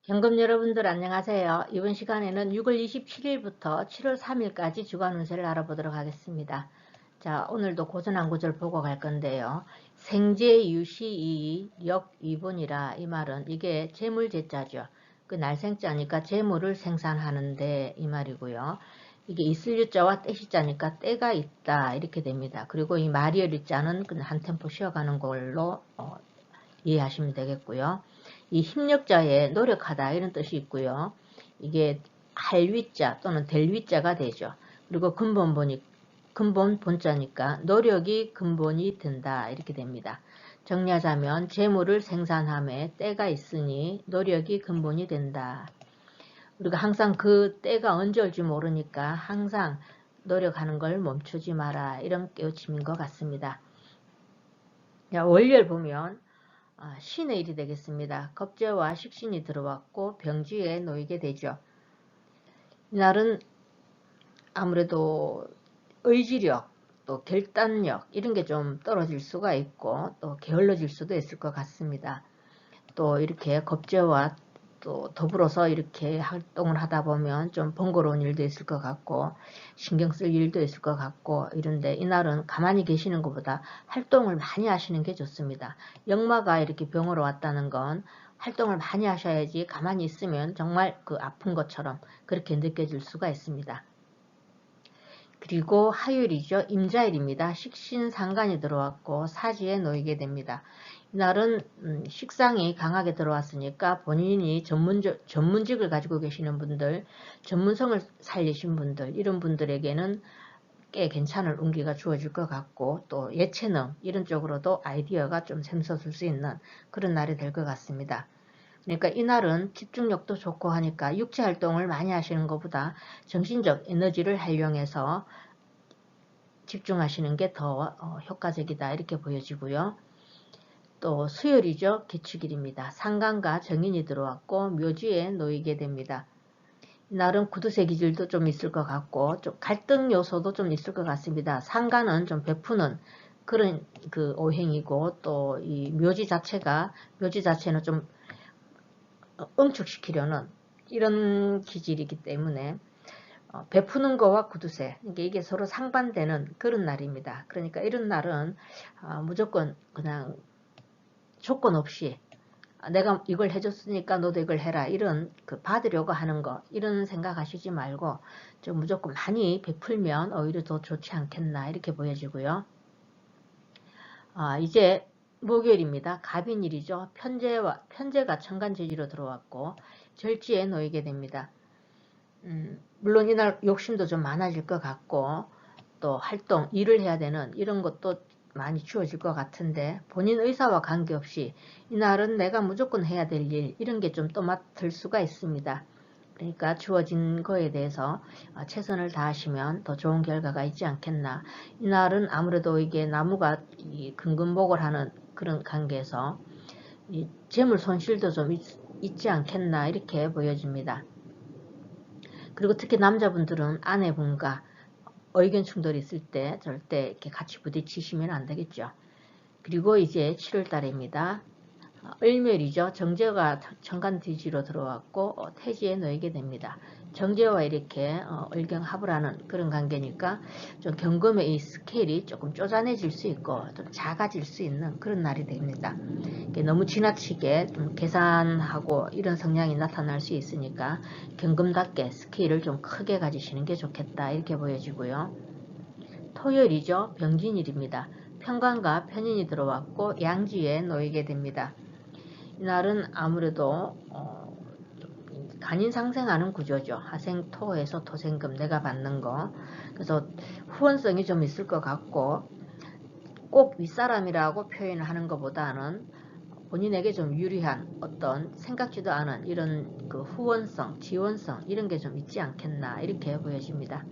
경금 여러분들 안녕하세요. 이번 시간에는 6월 27일부터 7월 3일까지 주간 운세를 알아보도록 하겠습니다. 자, 오늘도 고전 한 구절 보고 갈 건데요. 생재 유시이 역이분이라, 이 말은 이게 재물재자죠. 그 날생자니까 재물을 생산하는데 이 말이고요. 이게 있을 유자와 때시자니까 때가 있다 이렇게 됩니다. 그리고 이 마리얼 유자는 그냥 한 템포 쉬어가는 걸로 이해하시면 되겠고요. 이 힘력자의 노력하다 이런 뜻이 있고요. 이게 할위자 또는 델위자가 되죠. 그리고 근본 본자니까 노력이 근본이 된다 이렇게 됩니다. 정리하자면 재물을 생산함에 때가 있으니 노력이 근본이 된다. 우리가 항상 그 때가 언제 올지 모르니까 항상 노력하는 걸 멈추지 마라, 이런 깨우침인 것 같습니다. 월요일 보면 신의 일이 되겠습니다. 겁재와 식신이 들어왔고 병지에 놓이게 되죠. 이날은 아무래도 의지력, 또 결단력 이런 게 좀 떨어질 수가 있고 또 게을러질 수도 있을 것 같습니다. 또 이렇게 겁재와 또 더불어서 이렇게 활동을 하다 보면 좀 번거로운 일도 있을 것 같고 신경 쓸 일도 있을 것 같고 이런데, 이날은 가만히 계시는 것보다 활동을 많이 하시는 게 좋습니다. 역마가 이렇게 병으로 왔다는 건 활동을 많이 하셔야지, 가만히 있으면 정말 그 아픈 것처럼 그렇게 느껴질 수가 있습니다. 그리고 화요일이죠. 임자일입니다. 식신상간이 들어왔고 사지에 놓이게 됩니다. 이날은 식상이 강하게 들어왔으니까 본인이 전문직을 가지고 계시는 분들, 전문성을 살리신 분들, 이런 분들에게는 꽤 괜찮은 운기가 주어질 것 같고, 또 예체능 이런 쪽으로도 아이디어가 좀 샘솟을 수 있는 그런 날이 될 것 같습니다. 그러니까 이날은 집중력도 좋고 하니까 육체활동을 많이 하시는 것보다 정신적 에너지를 활용해서 집중하시는 게 더 효과적이다 이렇게 보여지고요. 또 수요일이죠. 개축일입니다. 상간과 정인이 들어왔고 묘지에 놓이게 됩니다. 이날은 구두쇠 기질도 좀 있을 것 같고 좀 갈등 요소도 좀 있을 것 같습니다. 상간은 좀 베푸는 그런 그 오행이고, 또 이 묘지 자체는 좀 응축시키려는 이런 기질이기 때문에 베푸는 거와 구두쇠, 이게 서로 상반되는 그런 날입니다. 그러니까 이런 날은 무조건 그냥 조건 없이 내가 이걸 해줬으니까 너도 이걸 해라, 이런 그 받으려고 하는 거, 이런 생각하시지 말고 좀 무조건 많이 베풀면 오히려 더 좋지 않겠나 이렇게 보여지고요. 이제 목요일입니다. 갑인일이죠. 편제가 천간지지로 들어왔고 절지에 놓이게 됩니다. 물론 이날 욕심도 좀 많아질 것 같고 또 활동, 일을 해야 되는 이런 것도 많이 주어질 것 같은데, 본인 의사와 관계없이 이날은 내가 무조건 해야 될 일, 이런 게 좀 떠맡을 수가 있습니다. 그러니까 주어진 거에 대해서 최선을 다하시면 더 좋은 결과가 있지 않겠나. 이날은 아무래도 이게 나무가 근근복을 하는 그런 관계에서 이 재물 손실도 좀 있지 않겠나 이렇게 보여집니다. 그리고 특히 남자분들은 아내분과 의견 충돌이 있을 때 절대 이렇게 같이 부딪히시면 안 되겠죠. 그리고 이제 7월 달입니다. 을묘일이죠. 정제가 천간지지로 들어왔고 태지에 놓이게 됩니다. 정제와 이렇게 을경합을 하는 그런 관계니까 좀 경금의 이 스케일이 조금 쪼잔해질 수 있고 좀 작아질 수 있는 그런 날이 됩니다. 너무 지나치게 좀 계산하고 이런 성향이 나타날 수 있으니까 경금답게 스케일을 좀 크게 가지시는 게 좋겠다 이렇게 보여지고요. 토요일이죠. 병진일입니다. 편관과 편인이 들어왔고 양지에 놓이게 됩니다. 이날은 아무래도 간인상생하는 구조죠. 하생토에서 토생금, 내가 받는 거. 그래서 후원성이 좀 있을 것 같고, 꼭 윗사람이라고 표현을 하는 것보다는 본인에게 좀 유리한 어떤 생각지도 않은 이런 그 후원성, 지원성 이런 게 좀 있지 않겠나 이렇게 보여집니다.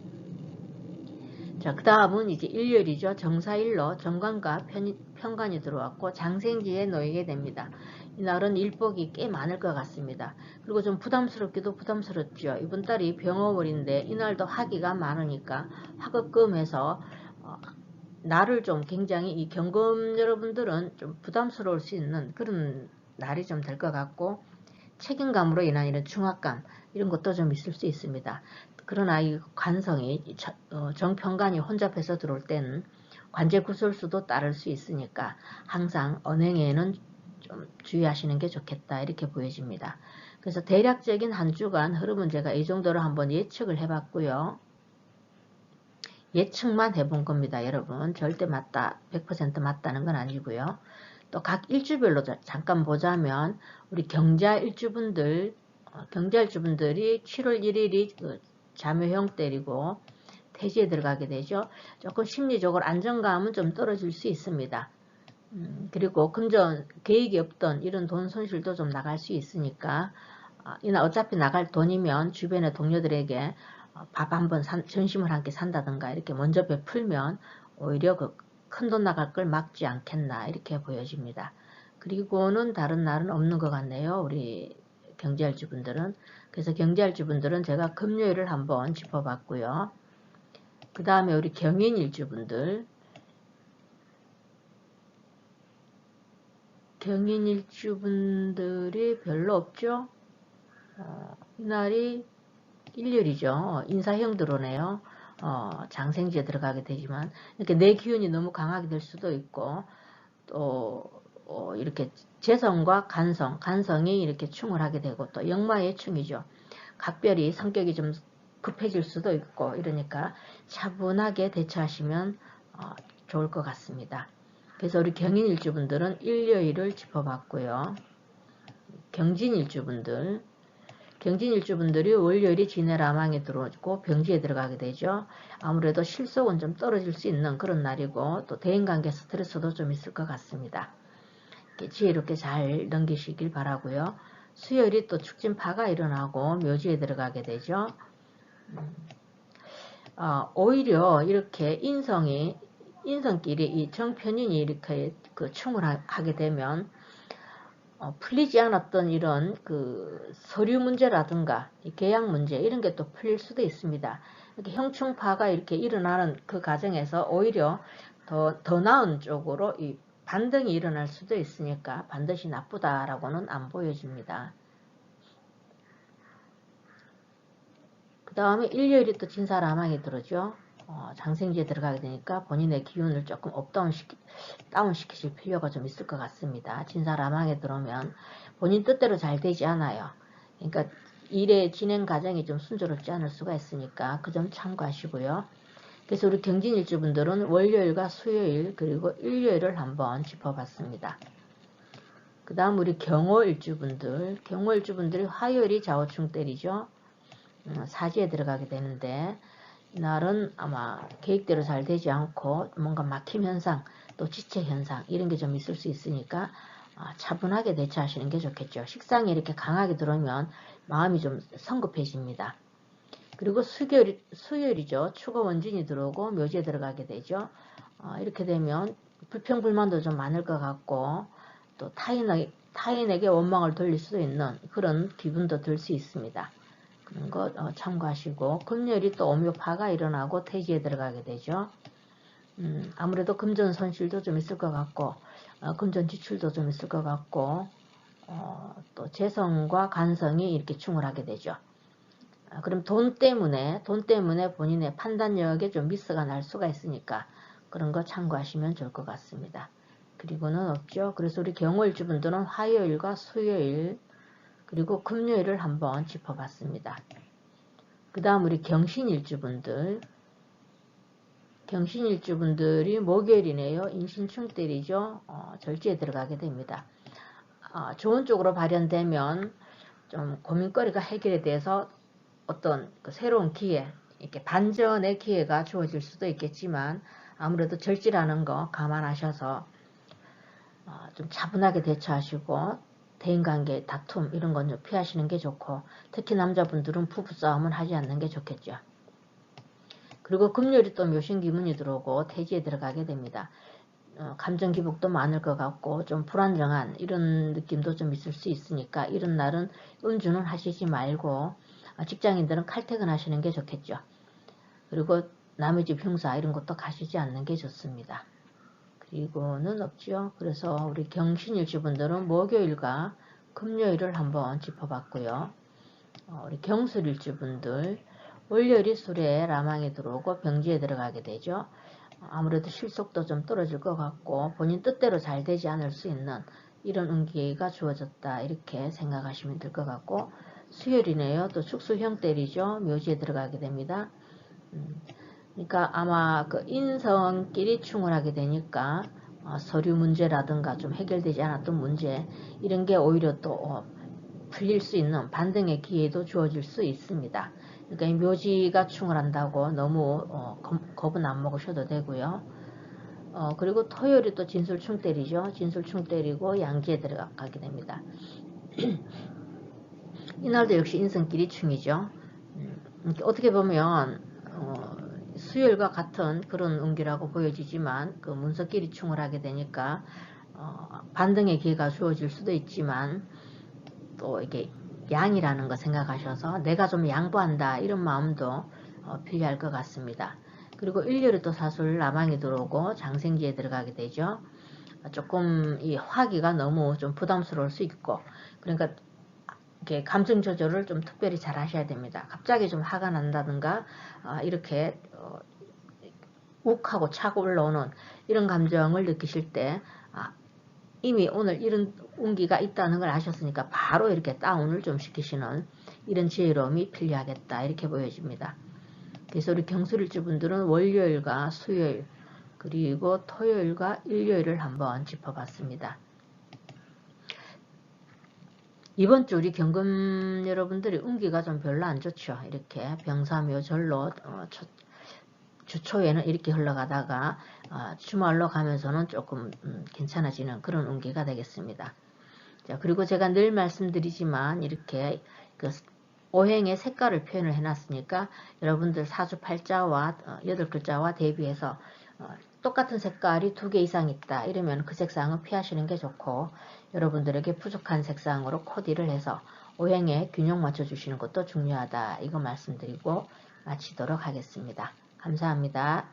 자, 그 다음은 이제 일요일이죠. 정사일로 정관과 편관이 들어왔고 장생지에 놓이게 됩니다. 이날은 일복이 꽤 많을 것 같습니다. 그리고 좀 부담스럽기도 부담스럽죠. 이번 달이 병어월인데 이날도 화기가 많으니까 화급금해서 날을 좀 굉장히 이 경금 여러분들은 좀 부담스러울 수 있는 그런 날이 좀 될 것 같고, 책임감으로 인한 이런 중압감 이런 것도 좀 있을 수 있습니다. 그러나 이 관성이 정편관이 혼잡해서 들어올 때는 관제 구설수도 따를 수 있으니까 항상 언행에는 좀 주의하시는 게 좋겠다 이렇게 보여집니다. 그래서 대략적인 한 주간 흐름은 제가 이 정도로 한번 예측을 해봤고요. 예측만 해본 겁니다. 여러분 절대 맞다 100% 맞다는 건 아니고요. 또 각 일주별로 잠깐 보자면 우리 경자 일주분들이 7월 1일이 그 자묘형 때리고 태지에 들어가게 되죠. 조금 심리적으로 안정감은 좀 떨어질 수 있습니다. 그리고 금전 계획이 없던 이런 돈 손실도 좀 나갈 수 있으니까 이나 어차피 나갈 돈이면 주변의 동료들에게 밥 한번 점심을 함께 산다든가 이렇게 먼저 베풀면 오히려 그 큰 돈 나갈 걸 막지 않겠나 이렇게 보여집니다. 그리고는 다른 날은 없는 것 같네요. 우리 경제일주분들은. 그래서 경제일주분들은 제가 금요일을 한번 짚어봤고요. 그 다음에 우리 경인일주분들 경인일주분들이 별로 없죠. 이날이 일요일이죠. 인사형 들어오네요. 장생지에 들어가게 되지만 이렇게 내 기운이 너무 강하게 될 수도 있고 또 이렇게 재성과 간성이 이렇게 충을 하게 되고 또 역마의 충이죠. 각별히 성격이 좀 급해질 수도 있고 이러니까 차분하게 대처하시면 좋을 것 같습니다. 그래서 우리 경인일주분들은 일요일을 짚어봤고요. 경진일주분들이 월요일이 진해라망에 들어오고 병지에 들어가게 되죠. 아무래도 실속은 좀 떨어질 수 있는 그런 날이고 또 대인관계 스트레스도 좀 있을 것 같습니다. 지혜롭게 잘 넘기시길 바라고요. 수요일이 또 축진파가 일어나고 묘지에 들어가게 되죠. 오히려 이렇게 인성끼리 이 정편인이 이렇게 그 충을 하게 되면 풀리지 않았던 이런 그 서류 문제라든가 계약 문제 이런 게 또 풀릴 수도 있습니다. 이렇게 형충파가 이렇게 일어나는 그 과정에서 오히려 더 나은 쪽으로 이 반등이 일어날 수도 있으니까 반드시 나쁘다라고는 안 보여집니다. 그 다음에 일요일이 또 진사라망이 들어오죠. 장생지에 들어가게 되니까 본인의 기운을 조금 다운시키실 필요가 좀 있을 것 같습니다. 진사라망에 들어오면 본인 뜻대로 잘 되지 않아요. 그러니까 일의 진행 과정이 좀 순조롭지 않을 수가 있으니까 그 점 참고하시고요. 그래서 우리 경진일주분들은 월요일과 수요일 그리고 일요일을 한번 짚어봤습니다. 그 다음 우리 경호일주분들이 화요일이 좌우충 때리죠. 사지에 들어가게 되는데 이날은 아마 계획대로 잘 되지 않고 뭔가 막힘 현상 또 지체 현상 이런 게 좀 있을 수 있으니까 차분하게 대처하시는 게 좋겠죠. 식상이 이렇게 강하게 들어오면 마음이 좀 성급해집니다. 그리고 수요일이죠. 추가 원진이 들어오고 묘지에 들어가게 되죠. 이렇게 되면 불평불만도 좀 많을 것 같고 또 타인에게 원망을 돌릴 수도 있는 그런 기분도 들 수 있습니다. 그런 거 참고하시고 금요일이 또 오묘파가 일어나고 태지에 들어가게 되죠. 아무래도 금전 손실도 좀 있을 것 같고 금전 지출도 좀 있을 것 같고 또 재성과 간성이 이렇게 충을 하게 되죠. 그럼 돈 때문에 본인의 판단력에 좀 미스가 날 수가 있으니까 그런 거 참고하시면 좋을 것 같습니다. 그리고는 없죠. 그래서 우리 경월주분들은 화요일과 수요일 그리고 금요일을 한번 짚어봤습니다. 그 다음 우리 경신일주분들이 목요일이네요. 인신충 때리죠. 절지에 들어가게 됩니다. 좋은 쪽으로 발현되면 좀 고민거리가 해결에 대해서 어떤 그 새로운 기회, 이렇게 반전의 기회가 주어질 수도 있겠지만 아무래도 절지라는 거 감안하셔서 좀 차분하게 대처하시고 대인관계 다툼 이런 건 좀 피하시는 게 좋고 특히 남자분들은 부부싸움은 하지 않는 게 좋겠죠. 그리고 금요일이 또 묘신기문이 들어오고 태지에 들어가게 됩니다. 감정 기복도 많을 것 같고 좀 불안정한 이런 느낌도 좀 있을 수 있으니까 이런 날은 음주는 하시지 말고 직장인들은 칼퇴근 하시는 게 좋겠죠. 그리고 남의 집 흉사 이런 것도 가시지 않는 게 좋습니다. 그리고는 없죠. 그래서 우리 경신일주분들은 목요일과 금요일을 한번 짚어봤고요. 우리 경술일주분들 월요일이 술에 라망이 들어오고 병지에 들어가게 되죠. 아무래도 실속도 좀 떨어질 것 같고 본인 뜻대로 잘 되지 않을 수 있는 이런 운기가 주어졌다 이렇게 생각하시면 될 것 같고, 수요일이네요. 또 축수형 때리죠. 묘지에 들어가게 됩니다. 그러니까 아마 그 인성끼리 충을 하게 되니까 서류 문제라든가 좀 해결되지 않았던 문제 이런 게 오히려 또 풀릴 수 있는 반등의 기회도 주어질 수 있습니다. 그러니까 이 묘지가 충을 한다고 너무 겁은 안 먹으셔도 되고요. 그리고 토요일이 또 진술충 때리죠. 진술충 때리고 양지에 들어가게 됩니다. 이날도 역시 인성끼리 충이죠. 어떻게 보면 수요일과 같은 그런 운기라고 보여지지만 그 문서끼리 충을 하게 되니까 반등의 기회가 주어질 수도 있지만, 또 이게 양이라는 거 생각하셔서 내가 좀 양보한다 이런 마음도 필요할 것 같습니다. 그리고 일요일에 또 사술 라망이 들어오고 장생지에 들어가게 되죠. 조금 이 화기가 너무 좀 부담스러울 수 있고, 그러니까 이렇게 감정 조절을 좀 특별히 잘 하셔야 됩니다. 갑자기 좀 화가 난다든가 이렇게 욱하고 차고 올라오는 이런 감정을 느끼실 때 이미 오늘 이런 운기가 있다는 걸 아셨으니까 바로 이렇게 다운을 좀 시키시는 이런 지혜로움이 필요하겠다 이렇게 보여집니다. 그래서 우리 경술일주 분들은 월요일과 수요일 그리고 토요일과 일요일을 한번 짚어봤습니다. 이번 주 우리 경금 여러분들이 운기가 좀 별로 안 좋죠. 이렇게 병사묘절로 주초에는 이렇게 흘러가다가 주말로 가면서는 조금 괜찮아지는 그런 운기가 되겠습니다. 자, 그리고 제가 늘 말씀드리지만 이렇게 그 오행의 색깔을 표현을 해놨으니까 여러분들 사주팔자와 8글자와 대비해서 똑같은 색깔이 2개 이상 있다 이러면 그 색상은 피하시는 게 좋고, 여러분들에게 부족한 색상으로 코디를 해서 오행에 균형 맞춰주시는 것도 중요하다 이거 말씀드리고 마치도록 하겠습니다. 감사합니다.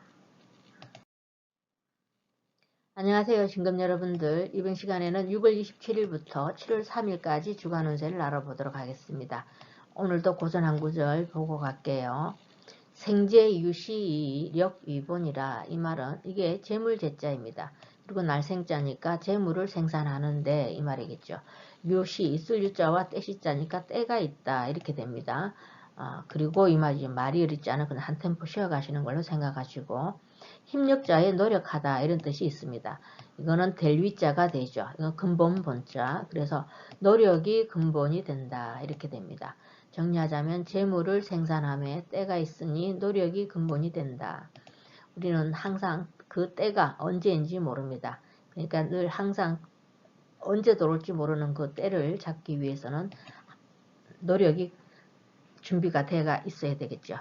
안녕하세요. 신금 여러분들. 이번 시간에는 6월 27일부터 7월 3일까지 주간 운세를 알아보도록 하겠습니다. 오늘도 고전 한 구절 보고 갈게요. 생재 유시 력 위본이라, 이 말은 이게 재물재자입니다. 그리고 날생자니까 재물을 생산하는데 이 말이겠죠. 유시 쓸 유자와 떼시자니까 때가 있다 이렇게 됩니다. 그리고 이 말이 말이 어렵지 않은 그냥 한 템포 쉬어가시는 걸로 생각하시고, 힘력자에 노력하다 이런 뜻이 있습니다. 이거는 될 위자가 되죠. 이건 근본 본자. 그래서 노력이 근본이 된다 이렇게 됩니다. 정리하자면 재물을 생산함에 때가 있으니 노력이 근본이 된다. 우리는 항상 그 때가 언제인지 모릅니다. 그러니까 늘 항상 언제 들어올지 모르는 그 때를 잡기 위해서는 노력이 준비가 돼가 있어야 되겠죠.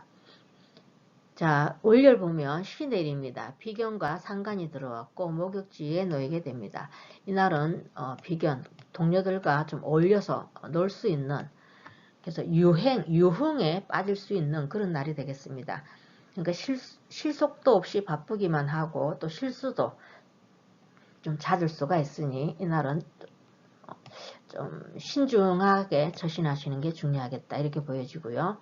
자, 월요일 보면 쉬내일입니다. 비견과 상간이 들어왔고 목욕지에 놓이게 됩니다. 이날은 비견, 동료들과 좀 어울려서 놀 수 있는, 그래서 유흥에 빠질 수 있는 그런 날이 되겠습니다. 그러니까 실속도 없이 바쁘기만 하고 또 실수도 좀 잦을 수가 있으니 이날은 좀 신중하게 처신하시는 게 중요하겠다 이렇게 보여지고요.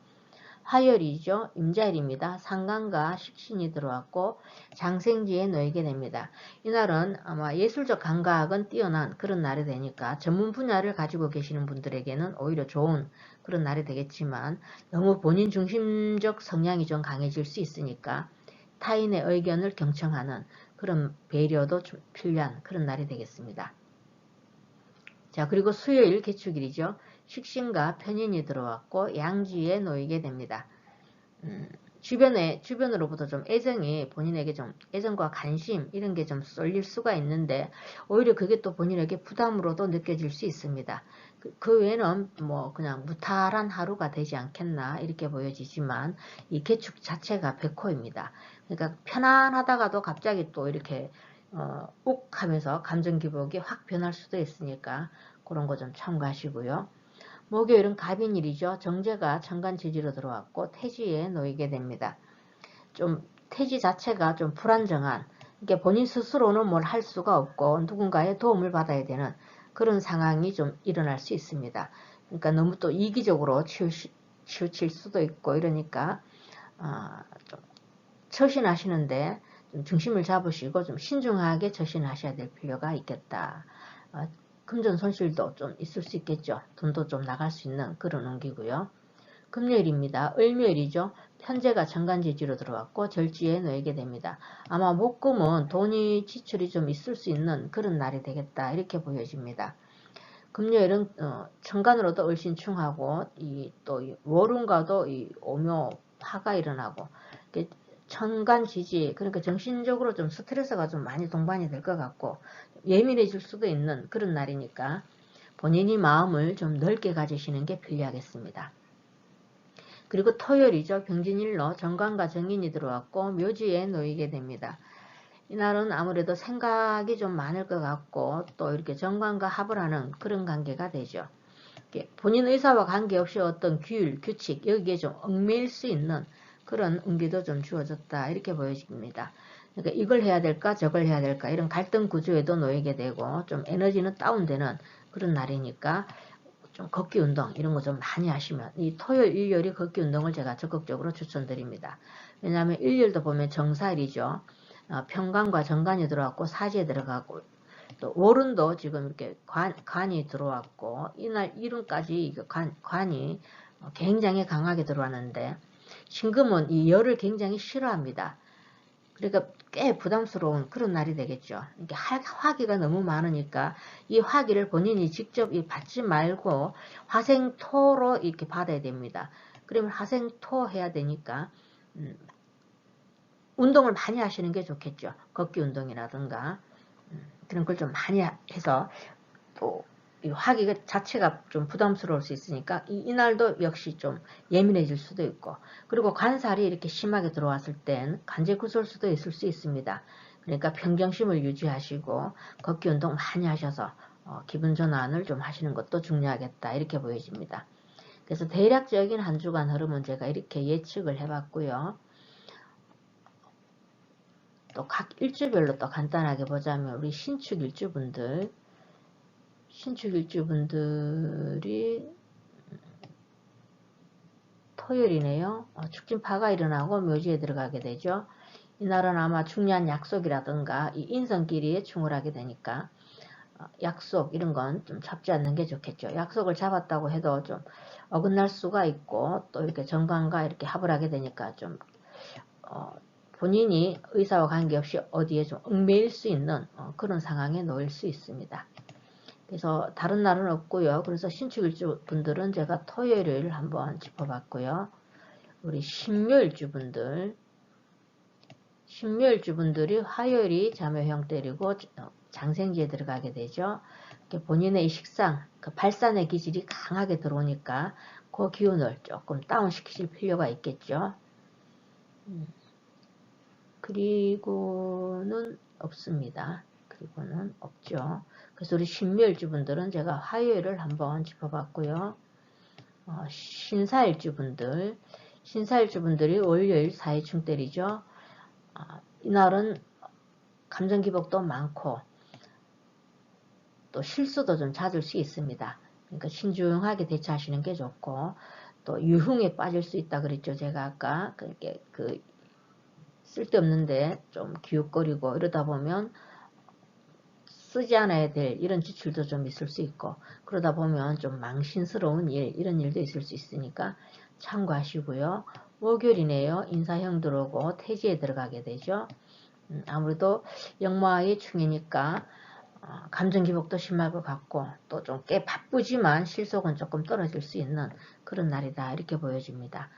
화요일이죠. 임자일입니다. 상간과 식신이 들어왔고 장생지에 놓이게 됩니다. 이날은 아마 예술적 감각은 뛰어난 그런 날이 되니까 전문 분야를 가지고 계시는 분들에게는 오히려 좋은 그런 날이 되겠지만, 너무 본인 중심적 성향이 좀 강해질 수 있으니까 타인의 의견을 경청하는 그런 배려도 좀 필요한 그런 날이 되겠습니다. 자, 그리고 수요일 개축일이죠. 식신과 편인이 들어왔고 양지에 놓이게 됩니다. 주변으로부터 좀 애정이 본인에게 좀 애정과 관심 이런 게 좀 쏠릴 수가 있는데 오히려 그게 또 본인에게 부담으로도 느껴질 수 있습니다. 그 외에는 뭐 그냥 무탈한 하루가 되지 않겠나 이렇게 보여지지만 이 개축 자체가 백호입니다. 그러니까 편안하다가도 갑자기 또 이렇게 욱 하면서 감정 기복이 확 변할 수도 있으니까 그런 거 좀 참고하시고요. 목요일은 갑인일이죠. 정제가 천간지지로 들어왔고 태지에 놓이게 됩니다. 좀 태지 자체가 좀 불안정한, 이게 본인 스스로는 뭘 할 수가 없고 누군가의 도움을 받아야 되는 그런 상황이 좀 일어날 수 있습니다. 그러니까 너무 또 이기적으로 치우칠 수도 있고 이러니까 좀 처신하시는데 좀 중심을 잡으시고 좀 신중하게 처신하셔야 될 필요가 있겠다. 금전 손실도 좀 있을 수 있겠죠. 돈도 좀 나갈 수 있는 그런 운기고요. 금요일입니다. 을묘일이죠. 편제가 정관지지로 들어왔고 절지에 놓이게 됩니다. 아마 목금은 돈이 지출이 좀 있을 수 있는 그런 날이 되겠다 이렇게 보여집니다. 금요일은 천간으로도 을신충하고 또 월운과도 오묘화가 일어나고 천간지지 그러니까 정신적으로 좀 스트레스가 좀 많이 동반이 될 것 같고 예민해질 수도 있는 그런 날이니까 본인이 마음을 좀 넓게 가지시는 게 필요하겠습니다. 그리고 토요일이죠. 병진일로 정관과 정인이 들어왔고 묘지에 놓이게 됩니다. 이날은 아무래도 생각이 좀 많을 것 같고 또 이렇게 정관과 합을 하는 그런 관계가 되죠. 본인 의사와 관계없이 어떤 규율, 규칙 여기에 좀 얽매일 수 있는 그런 운기도 좀 주어졌다 이렇게 보여집니다. 그러니까 이걸 해야 될까 저걸 해야 될까 이런 갈등 구조에도 놓이게 되고 좀 에너지는 다운되는 그런 날이니까 좀 걷기 운동 이런 거 좀 많이 하시면 이 토요일 일요일이 걷기 운동을 제가 적극적으로 추천드립니다. 왜냐하면 일요일도 보면 정사일이죠. 편관과 정관이 들어왔고 사지에 들어가고 또 월운도 지금 이렇게 관이 들어왔고 이날 이lun까지 관이 굉장히 강하게 들어왔는데 신금은 이 열을 굉장히 싫어합니다. 그러니까 꽤 부담스러운 그런 날이 되겠죠. 이게 화기가 너무 많으니까 이 화기를 본인이 직접 받지 말고 화생토로 이렇게 받아야 됩니다. 그러면 화생토 해야 되니까 운동을 많이 하시는 게 좋겠죠. 걷기 운동이라든가 그런 걸 좀 많이 해서 또 이 화기 자체가 좀 부담스러울 수 있으니까 이날도 역시 좀 예민해질 수도 있고 그리고 관살이 이렇게 심하게 들어왔을 땐 간제 구설 수도 있을 수 있습니다. 그러니까 평정심을 유지하시고 걷기 운동 많이 하셔서 기분 전환을 좀 하시는 것도 중요하겠다 이렇게 보여집니다. 그래서 대략적인 한 주간 흐름은 제가 이렇게 예측을 해봤고요. 또 각 일주별로 또 간단하게 보자면 우리 신축 일주분들이 토요일이네요. 축진파가 일어나고 묘지에 들어가게 되죠. 이날은 아마 중요한 약속이라든가 이 인성끼리에 충을 하게 되니까 약속 이런 건 좀 잡지 않는 게 좋겠죠. 약속을 잡았다고 해도 좀 어긋날 수가 있고 또 이렇게 정관과 이렇게 합을 하게 되니까 좀 본인이 의사와 관계없이 어디에 좀 얽매일 수 있는 그런 상황에 놓일 수 있습니다. 그래서 다른 날은 없고요. 그래서 신축일주 분들은 제가 토요일을 한번 짚어봤고요. 우리 신묘일주분들이 화요일이 자묘형 때리고 장생지에 들어가게 되죠. 본인의 이 식상, 그 발산의 기질이 강하게 들어오니까 그 기운을 조금 다운시키실 필요가 있겠죠. 그리고는 없습니다. 그리고는 없죠. 그래서 우리 신묘일주분들은 제가 화요일을 한번 짚어봤고요. 신사일주분들이 월요일 사이충 때리죠. 이날은 감정기복도 많고 또 실수도 좀 잦을 수 있습니다. 그러니까 신중하게 대처하시는 게 좋고 또 유흥에 빠질 수 있다 그랬죠. 제가 아까 그렇게 쓸데없는데 좀 기웃거리고 이러다 보면 쓰지 않아야 될 이런 지출도 좀 있을 수 있고 그러다 보면 좀 망신스러운 이런 일도 있을 수 있으니까 참고하시고요. 목요일이네요. 인사형 들어오고 태지에 들어가게 되죠. 아무래도 역마의 충이니까 감정기복도 심할 것 같고 또 좀 꽤 바쁘지만 실속은 조금 떨어질 수 있는 그런 날이다 이렇게 보여집니다.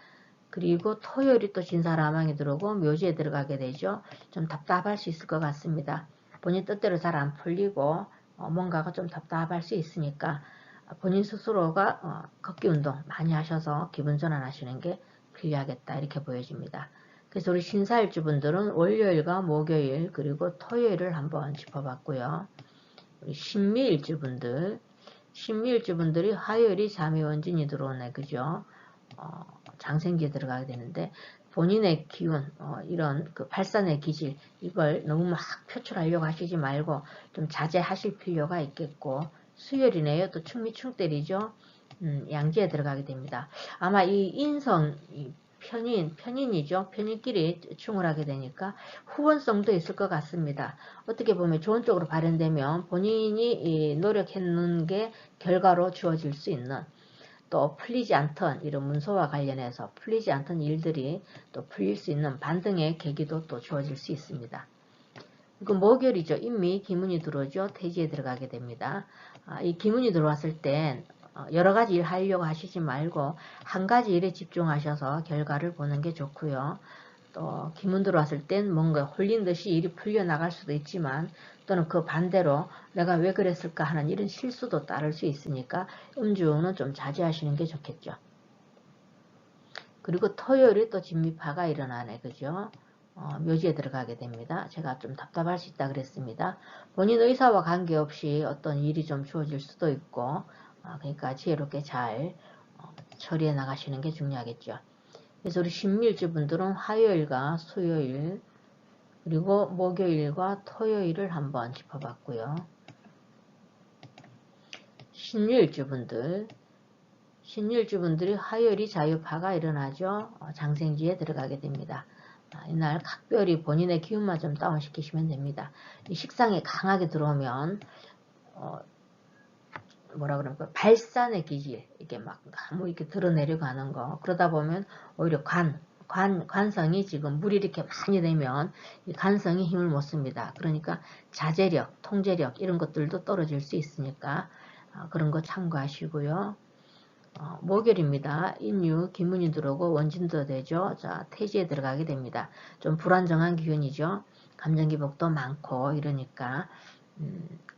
그리고 토요일이 또 진사라망이 들어오고 묘지에 들어가게 되죠. 좀 답답할 수 있을 것 같습니다. 본인 뜻대로 잘 안 풀리고 뭔가가 좀 답답할 수 있으니까 본인 스스로가 걷기 운동 많이 하셔서 기분 전환하시는 게 필요하겠다 이렇게 보여집니다. 그래서 우리 신사일주분들은 월요일과 목요일 그리고 토요일을 한번 짚어봤고요. 우리 신미일주분들이 화요일이 자묘원진이 들어오네 그죠? 장생기에 들어가게 되는데 본인의 기운 이런 그 발산의 기질 이걸 너무 막 표출하려고 하시지 말고 좀 자제하실 필요가 있겠고 수요일이네요. 또 충미충때리죠. 양지에 들어가게 됩니다. 아마 이 인성, 편인이죠. 편인끼리 충을 하게 되니까 후원성도 있을 것 같습니다. 어떻게 보면 좋은 쪽으로 발현되면 본인이 노력했는 게 결과로 주어질 수 있는, 또 풀리지 않던 이런 문서와 관련해서 풀리지 않던 일들이 또 풀릴 수 있는 반등의 계기도 또 주어질 수 있습니다. 이거 목요일이죠. 인미 기문이 들어오죠. 태지에 들어가게 됩니다. 이 기문이 들어왔을 땐 여러 가지 일 하려고 하시지 말고 한 가지 일에 집중하셔서 결과를 보는 게 좋고요. 또 기문 들어왔을 땐 뭔가 홀린 듯이 일이 풀려나갈 수도 있지만, 또는 그 반대로 내가 왜 그랬을까 하는 이런 실수도 따를 수 있으니까 음주는 좀 자제하시는 게 좋겠죠. 그리고 토요일에 또 진미파가 일어나네, 그죠? 묘지에 들어가게 됩니다. 제가 좀 답답할 수 있다 그랬습니다. 본인 의사와 관계없이 어떤 일이 좀 주어질 수도 있고, 그러니까 지혜롭게 잘 처리해 나가시는 게 중요하겠죠. 그래서 우리 신밀주 분들은 화요일과 수요일, 그리고 목요일과 토요일을 한번 짚어봤고요. 신율주분들이 화요일이 자유파가 일어나죠. 장생지에 들어가게 됩니다. 이날 각별히 본인의 기운만 좀 다운시키시면 됩니다. 이 식상에 강하게 들어오면 뭐라 그럴까, 발산의 기질, 이게 막 너무 이렇게 드러내려고 하는 거, 그러다 보면 오히려 관성이 지금 물이 이렇게 많이 되면 이 관성이 힘을 못 씁니다. 그러니까 자제력, 통제력 이런 것들도 떨어질 수 있으니까 그런 거 참고하시고요. 목요일입니다. 인유, 기문이 들어오고 원진도 되죠. 자, 태지에 들어가게 됩니다. 좀 불안정한 기운이죠. 감정기복도 많고 이러니까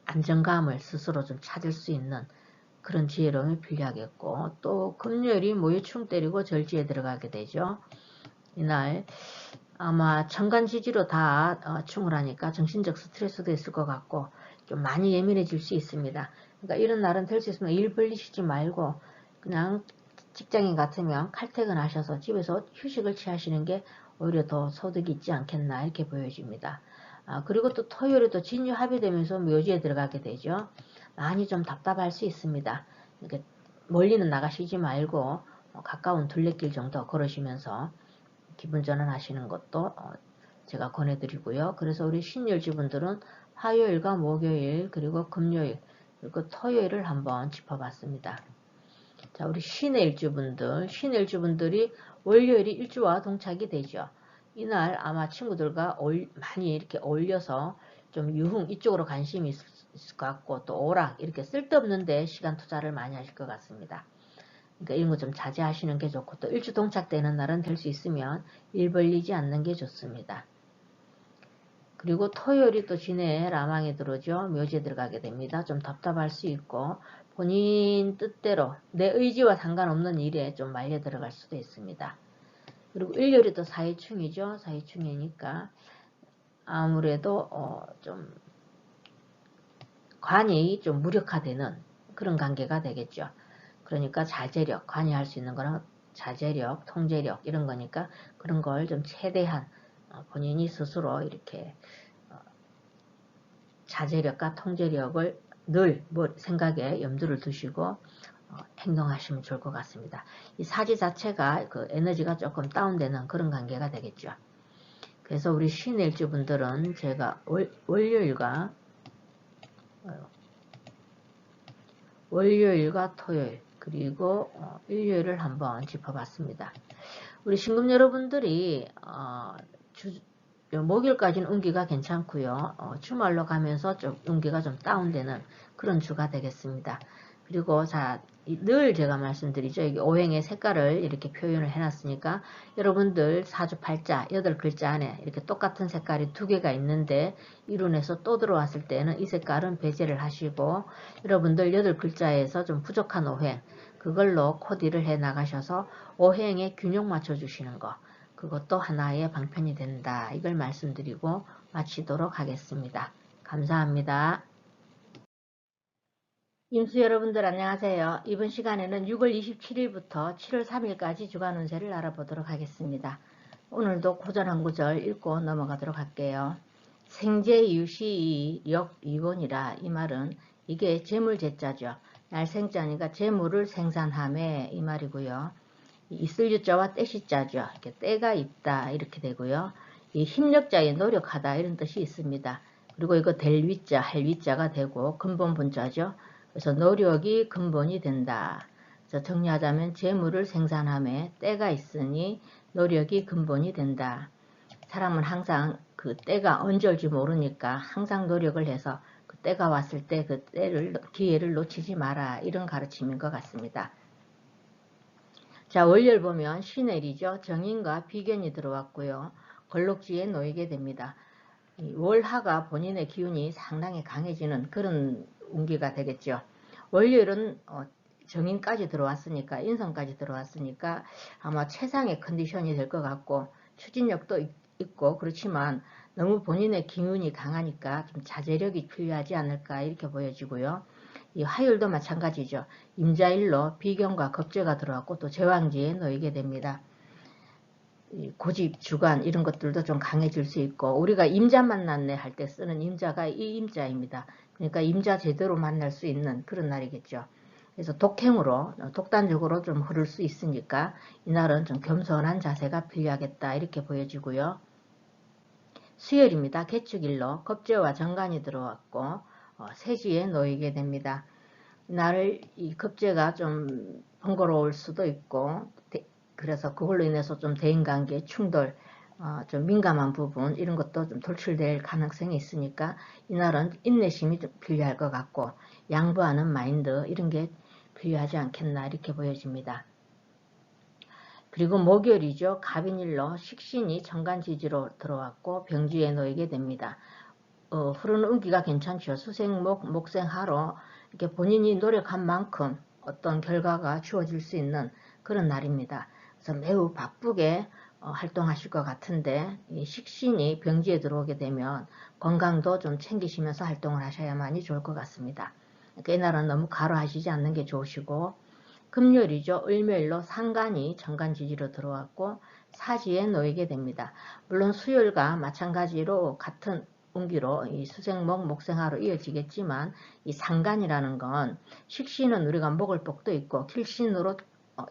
안정감을 스스로 좀 찾을 수 있는 그런 지혜로움이 필요하겠고, 또 금요일이 모유충 때리고 절지에 들어가게 되죠. 이날 아마 천간지지로 다 충을 하니까 정신적 스트레스도 있을 것 같고 좀 많이 예민해질 수 있습니다. 그러니까 이런 날은 될 수 있으면 일 벌리시지 말고 그냥 직장인 같으면 칼퇴근하셔서 집에서 휴식을 취하시는 게 오히려 더 소득이 있지 않겠나 이렇게 보여집니다. 그리고 또 토요일에 또 진유 합의되면서 묘지에 들어가게 되죠. 많이 좀 답답할 수 있습니다. 이렇게 멀리는 나가시지 말고 가까운 둘레길 정도 걸으시면서 기분 전환하시는 것도 제가 권해드리고요. 그래서 우리 신율주분들은 화요일과 목요일, 그리고 금요일, 그리고 토요일을 한번 짚어봤습니다. 자, 우리 신의 일주분들이 월요일이 일주와 동착이 되죠. 이날 아마 친구들과 많이 이렇게 어울려서 좀 유흥 이쪽으로 관심이 있을 것 같고, 또 오락 이렇게 쓸데없는데 시간 투자를 많이 하실 것 같습니다. 그러니까 이런 거 좀 자제하시는 게 좋고, 또 일주 동착되는 날은 될 수 있으면 일 벌리지 않는 게 좋습니다. 그리고 토요일이 또 진해 라망에 들어오죠. 묘지에 들어가게 됩니다. 좀 답답할 수 있고 본인 뜻대로 내 의지와 상관없는 일에 좀 말려 들어갈 수도 있습니다. 그리고 일요일이 또 사이충이죠. 사이충이니까 아무래도 좀 관이 좀 무력화되는 그런 관계가 되겠죠. 그러니까 자제력, 관여할 수 있는 거랑 자제력, 통제력 이런 거니까 그런 걸 좀 최대한 본인이 스스로 이렇게 자제력과 통제력을 늘 생각에 염두를 두시고 행동하시면 좋을 것 같습니다. 이 사지 자체가 그 에너지가 조금 다운되는 그런 관계가 되겠죠. 그래서 우리 신일주분들은 제가 월요일과 토요일 그리고 일요일을 한번 짚어봤습니다. 우리 신금 여러분들이 목요일까지는 운기가 괜찮고요. 주말로 가면서 좀 운기가 좀 다운되는 그런 주가 되겠습니다. 그리고 자, 늘 제가 말씀드리죠. 여기 오행의 색깔을 이렇게 표현을 해놨으니까 여러분들 사주팔자 8글자 안에 이렇게 똑같은 색깔이 2개가 있는데 이룬에서 또 들어왔을 때는 이 색깔은 배제를 하시고, 여러분들 8글자에서 좀 부족한 오행 그걸로 코디를 해 나가셔서 오행에 균형 맞춰 주시는 거, 그것도 하나의 방편이 된다. 이걸 말씀드리고 마치도록 하겠습니다. 감사합니다. 임수 여러분들 안녕하세요. 이번 시간에는 6월 27일부터 7월 3일까지 주간 운세를 알아보도록 하겠습니다. 오늘도 고전 한 구절 읽고 넘어가도록 할게요. 생제유시이 역이곤이라. 이 말은 이게 재물제자죠. 날생자니까 재물을 생산함에 이 말이고요. 있을 유자와 때시자죠. 이렇게 때가 있다 이렇게 되고요. 이 힘력자에 노력하다 이런 뜻이 있습니다. 그리고 이거 될 위자, 할 위자가 되고 근본 분자죠. 그래서 노력이 근본이 된다. 그래서 정리하자면 재물을 생산함에 때가 있으니 노력이 근본이 된다. 사람은 항상 그 때가 언제 올지 모르니까 항상 노력을 해서 그 때가 왔을 때 그 기회를 놓치지 마라 이런 가르침인 것 같습니다. 자, 월요일 보면 신헬이죠. 정인과 비견이 들어왔고요. 걸록지에 놓이게 됩니다. 월화가 본인의 기운이 상당히 강해지는 그런 운기가 되겠죠. 월요일은 정인까지 들어왔으니까 인성까지 들어왔으니까 아마 최상의 컨디션이 될 것 같고 추진력도 있고 그렇지만 너무 본인의 기운이 강하니까 좀 자제력이 필요하지 않을까 이렇게 보여지고요. 이 화요일도 마찬가지죠. 임자일로 비견과 겁재가 들어왔고 또 제왕지에 놓이게 됩니다. 고집, 주관 이런 것들도 좀 강해질 수 있고 우리가 임자 만났네 할 때 쓰는 임자가 이 임자입니다. 그러니까 임자 제대로 만날 수 있는 그런 날이겠죠. 그래서 독행으로 독단적으로 좀 흐를 수 있으니까 이날은 좀 겸손한 자세가 필요하겠다 이렇게 보여지고요. 수요일입니다. 개축일로 겁재와 정관이 들어왔고 세지에 놓이게 됩니다. 이날 이 겁재가 좀 번거로울 수도 있고 그래서 그걸로 인해서 좀 대인관계 충돌, 좀 민감한 부분 이런 것도 좀 돌출될 가능성이 있으니까 이날은 인내심이 좀 필요할 것 같고 양보하는 마인드 이런 게 필요하지 않겠나 이렇게 보여집니다. 그리고 목요일이죠. 갑인일로 식신이 정관지지로 들어왔고 병지에 놓이게 됩니다. 흐르는 운기가 괜찮죠. 수생목, 목생하로 이렇게 본인이 노력한 만큼 어떤 결과가 주어질 수 있는 그런 날입니다. 그래서 매우 바쁘게 활동하실 것 같은데 이 식신이 병지에 들어오게 되면 건강도 좀 챙기시면서 활동을 하셔야만이 좋을 것 같습니다. 그러니까 이날은 너무 과로하시지 않는 게 좋으시고 금요일이죠. 을묘일로 상간이 정관지지로 들어왔고 사지에 놓이게 됩니다. 물론 수요일과 마찬가지로 같은 운기로 이 수생목, 목생화로 이어지겠지만 이 상간이라는 건 식신은 우리가 먹을 복도 있고 kil신으로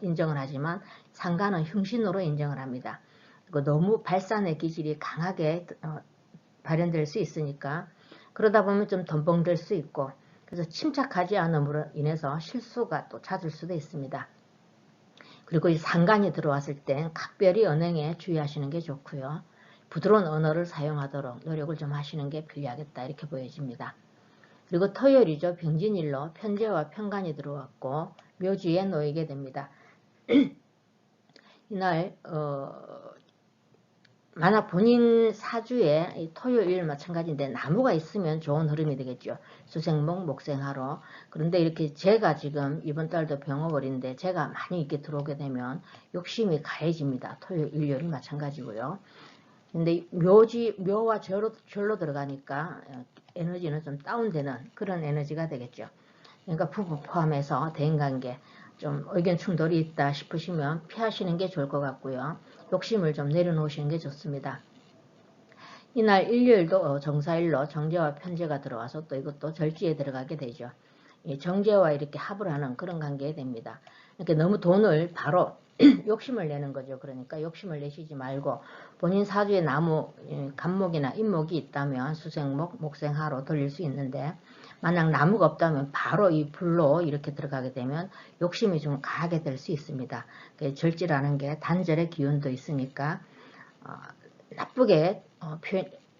인정을 하지만 상간은 흉신으로 인정을 합니다. 그리고 너무 발산의 기질이 강하게 발현될 수 있으니까 그러다 보면 좀 덤벙될 수 있고 그래서 침착하지 않음으로 인해서 실수가 또 잦을 수도 있습니다. 그리고 이 상간이 들어왔을 땐 각별히 언행에 주의하시는 게 좋고요. 부드러운 언어를 사용하도록 노력을 좀 하시는 게 필요하겠다 이렇게 보여집니다. 그리고 토요일이죠. 병진일로 편재와 편관이 들어왔고 묘지에 놓이게 됩니다. 이날 만약 본인 사주에 토요일 마찬가지인데 나무가 있으면 좋은 흐름이 되겠죠. 수생목, 목생하로. 그런데 이렇게 재가 지금 이번 달도 병어월인데 재가 많이 있게 들어오게 되면 욕심이 가해집니다. 토요일, 일요일이 마찬가지고요. 근데 묘와 절로 들어가니까 에너지는 좀 다운되는 그런 에너지가 되겠죠. 그러니까 부부 포함해서 대인관계 좀 의견 충돌이 있다 싶으시면 피하시는 게 좋을 것 같고요. 욕심을 좀 내려놓으시는 게 좋습니다. 이날 일요일도 정사일로 정제와 편제가 들어와서 또 이것도 절지에 들어가게 되죠. 정제와 이렇게 합을 하는 그런 관계에 됩니다. 이렇게 너무 돈을 바로 욕심을 내는 거죠. 그러니까 욕심을 내시지 말고 본인 사주에 나무, 간목이나 인목이 있다면 수생목, 목생하로 돌릴 수 있는데 만약 나무가 없다면 바로 이 불로 이렇게 들어가게 되면 욕심이 좀 가하게 될 수 있습니다. 절지라는 게 단절의 기운도 있으니까 나쁘게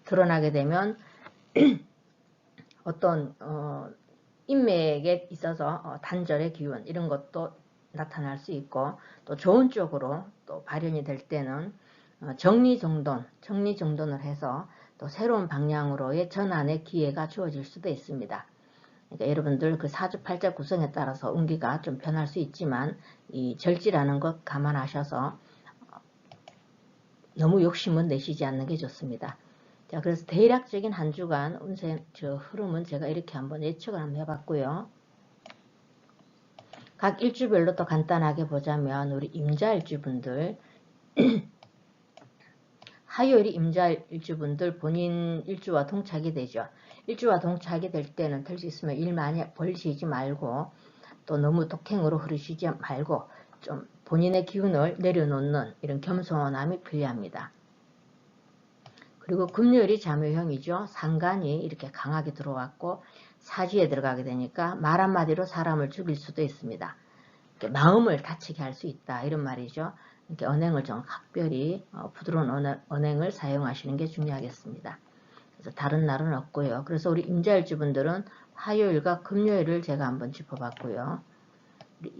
드러나게 되면 어떤 인맥에 있어서 단절의 기운 이런 것도 나타날 수 있고 또 좋은 쪽으로 또 발현이 될 때는 정리정돈을 해서 또 새로운 방향으로의 전환의 기회가 주어질 수도 있습니다. 그러니까 여러분들 그 사주팔자 구성에 따라서 운기가 좀 변할 수 있지만 이 절지라는 것 감안하셔서 너무 욕심은 내시지 않는 게 좋습니다. 자, 그래서 대략적인 한 주간 운세 흐름은 제가 이렇게 한번 예측을 한번 해봤고요. 각 일주별로 또 간단하게 보자면 우리 임자일주분들 화요일이 임자일주분들 본인 일주와 동착이 되죠. 일주와 동차하게 될 때는 될 수 있으면 일 많이 벌리시지 말고 또 너무 독행으로 흐르시지 말고 좀 본인의 기운을 내려놓는 이런 겸손함이 필요합니다. 그리고 금요일이 잠요형이죠. 상간이 이렇게 강하게 들어왔고 사지에 들어가게 되니까 말 한마디로 사람을 죽일 수도 있습니다. 마음을 다치게 할 수 있다 이런 말이죠. 이렇게 언행을 좀 각별히 부드러운 언행을 사용하시는 게 중요하겠습니다. 그래서 다른 날은 없고요. 그래서 우리 임자일주분들은 화요일과 금요일을 제가 한번 짚어봤고요. 우리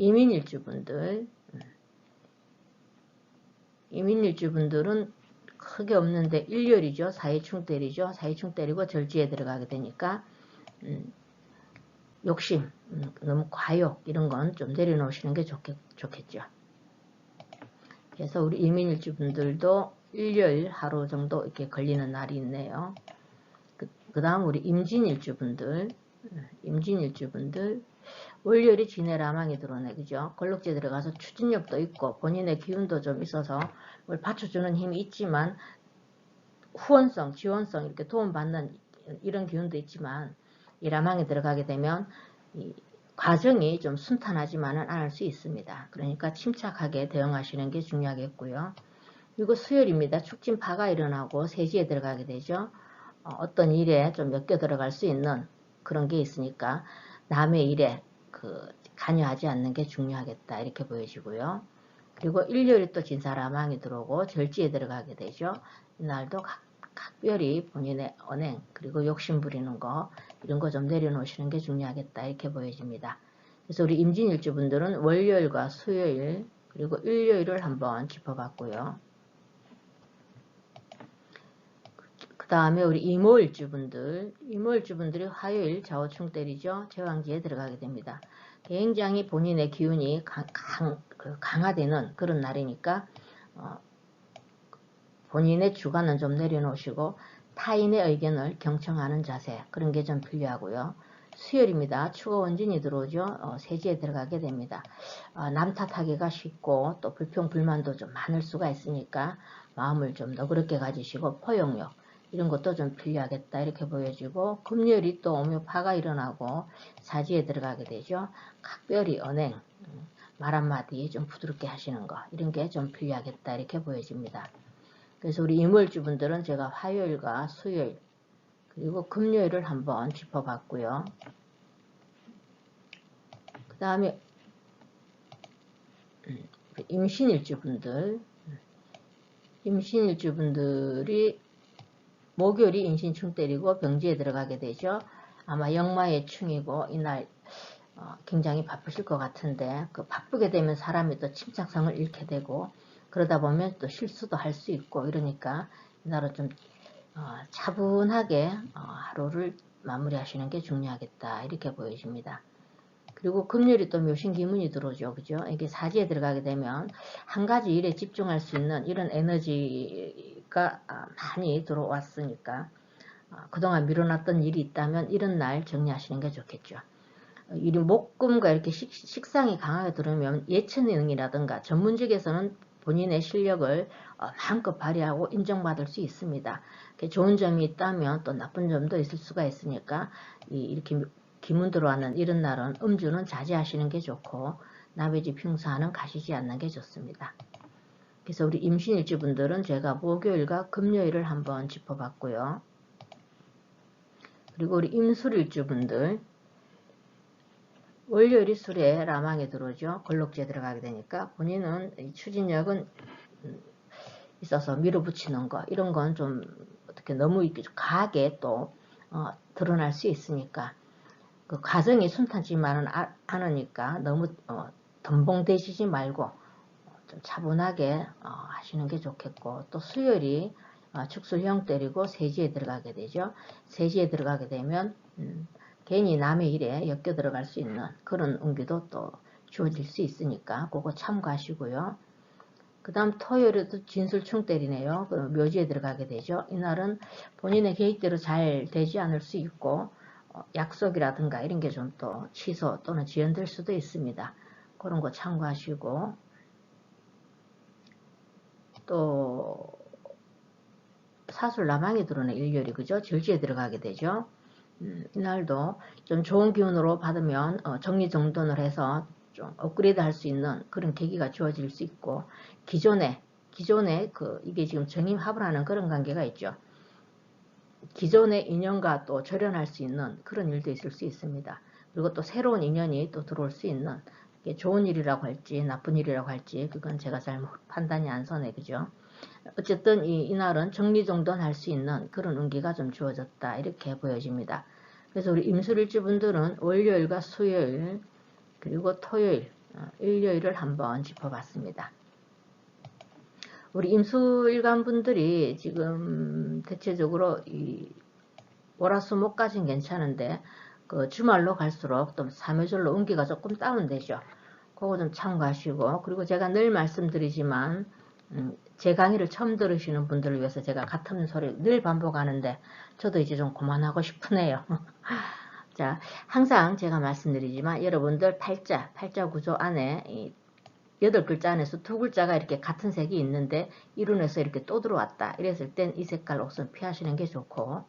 이민일주분들은 크게 없는데 일요일이죠. 사이충 때리죠. 사이충 때리고 절지에 들어가게 되니까 욕심, 너무 과욕 이런 건 좀 내려놓으시는 게 좋겠죠. 그래서 우리 이민일주분들도 일요일 하루 정도 이렇게 걸리는 날이 있네요. 그 다음 우리 임진일주분들 월요일이 진해라망이 들어오네. 그죠? 걸럭지에 들어가서 추진력도 있고 본인의 기운도 좀 있어서 뭘 받쳐주는 힘이 있지만 후원성, 지원성 이렇게 도움받는 이런 기운도 있지만 이 라망에 들어가게 되면 이 과정이 좀 순탄하지만은 않을 수 있습니다. 그러니까 침착하게 대응하시는 게 중요하겠고요. 그리고 수요일입니다. 축진파가 일어나고 세지에 들어가게 되죠. 어떤 일에 좀 엮여 들어갈 수 있는 그런 게 있으니까 남의 일에 관여하지 않는 게 중요하겠다 이렇게 보여지고요. 그리고 일요일에 또 진사라망이 들어오고 절지에 들어가게 되죠. 이날도 각별히 본인의 언행 그리고 욕심 부리는 거 이런 거 좀 내려놓으시는 게 중요하겠다 이렇게 보여집니다. 그래서 우리 임진일주분들은 월요일과 수요일 그리고 일요일을 한번 짚어봤고요. 그 다음에 우리 이모일주분들이 화요일 좌우충 때리죠. 제왕지에 들어가게 됩니다. 굉장히 본인의 기운이 강화되는 그런 날이니까 본인의 주관은 좀 내려놓으시고 타인의 의견을 경청하는 자세 그런 게 좀 필요하고요. 수요일입니다. 추가원진이 들어오죠. 세지에 들어가게 됩니다. 남 탓하기가 쉽고 또 불평불만도 좀 많을 수가 있으니까 마음을 좀 너그럽게 가지시고 포용력 이런 것도 좀 필요하겠다 이렇게 보여지고 금요일이 또 오묘파가 일어나고 사지에 들어가게 되죠. 각별히 언행 말 한마디 좀 부드럽게 하시는 거 이런 게 좀 필요하겠다 이렇게 보여집니다. 그래서 우리 임월주분들은 제가 화요일과 수요일 그리고 금요일을 한번 짚어봤고요. 그 다음에 임신일주분들이 목요일이 인신충 때리고 병지에 들어가게 되죠. 아마 역마의 충이고 이날 굉장히 바쁘실 것 같은데 바쁘게 되면 사람이 또 침착성을 잃게 되고 그러다 보면 또 실수도 할 수 있고 이러니까 이날은 좀 차분하게 하루를 마무리하시는 게 중요하겠다 이렇게 보여집니다. 그리고 금요일이 또 묘신기문이 들어오죠. 그죠? 이게 사지에 들어가게 되면 한 가지 일에 집중할 수 있는 이런 에너지가 많이 들어왔으니까 그동안 미뤄놨던 일이 있다면 이런 날 정리하시는 게 좋겠죠. 일이 목금과 이렇게 식상이 강하게 들어오면 예체능이라든가 전문직에서는 본인의 실력을 마음껏 발휘하고 인정받을 수 있습니다. 좋은 점이 있다면 또 나쁜 점도 있을 수가 있으니까 이렇게 기문 들어왔는 이런 날은 음주는 자제하시는 게 좋고 남의 집 흉사는 가시지 않는 게 좋습니다. 그래서 우리 임신일주분들은 제가 목요일과 금요일을 한번 짚어봤고요. 그리고 우리 임술일주분들 월요일이 술에 라망에 들어오죠. 걸록지에 들어가게 되니까 본인은 이 추진력은 있어서 밀어붙이는 거 이런 건 좀 어떻게 너무 과하게 또 드러날 수 있으니까 그 과정이 순탄치만은 않으니까 너무 덤벙대시지 말고 좀 차분하게 하시는 게 좋겠고 또 수요일이 축술형 때리고 세지에 들어가게 되죠. 세지에 들어가게 되면 괜히 남의 일에 엮여 들어갈 수 있는 그런 운기도 또 주어질 수 있으니까 그거 참고하시고요. 그 다음 토요일에도 진술충 때리네요. 묘지에 들어가게 되죠. 이날은 본인의 계획대로 잘 되지 않을 수 있고 약속이라든가 이런 게 좀 또 취소 또는 지연될 수도 있습니다. 그런 거 참고하시고 또 사술 남항이 들어오는 일요일이 그죠? 절지에 들어가게 되죠. 이날도 좀 좋은 기운으로 받으면 정리정돈을 해서 좀 업그레이드 할 수 있는 그런 계기가 주어질 수 있고, 기존에 이게 지금 정임합을 하는 그런 관계가 있죠. 기존의 인연과 또 절연할 수 있는 그런 일도 있을 수 있습니다. 그리고 또 새로운 인연이 또 들어올 수 있는, 이게 좋은 일이라고 할지 나쁜 일이라고 할지 그건 제가 잘 판단이 안 서네, 그죠? 어쨌든 이날은 정리정돈할 수 있는 그런 운기가 좀 주어졌다, 이렇게 보여집니다. 그래서 우리 임술일주 분들은 월요일과 수요일 그리고 토요일, 일요일을 한번 짚어봤습니다. 우리 임수일간 분들이 지금 대체적으로 월화수목까지는 괜찮은데 그 주말로 갈수록 또 삼회절로 운기가 조금 다운되죠. 그거 좀 참고하시고, 그리고 제가 늘 말씀드리지만 제 강의를 처음 들으시는 분들을 위해서 제가 같은 소리 늘 반복하는데 저도 이제 좀 그만하고 싶으네요. 자, 항상 제가 말씀드리지만 여러분들 팔자 구조 안에 8글자 안에서 2글자가 이렇게 같은 색이 있는데 이룬에서 이렇게 또 들어왔다, 이랬을 땐 이 색깔 옷은 피하시는 게 좋고,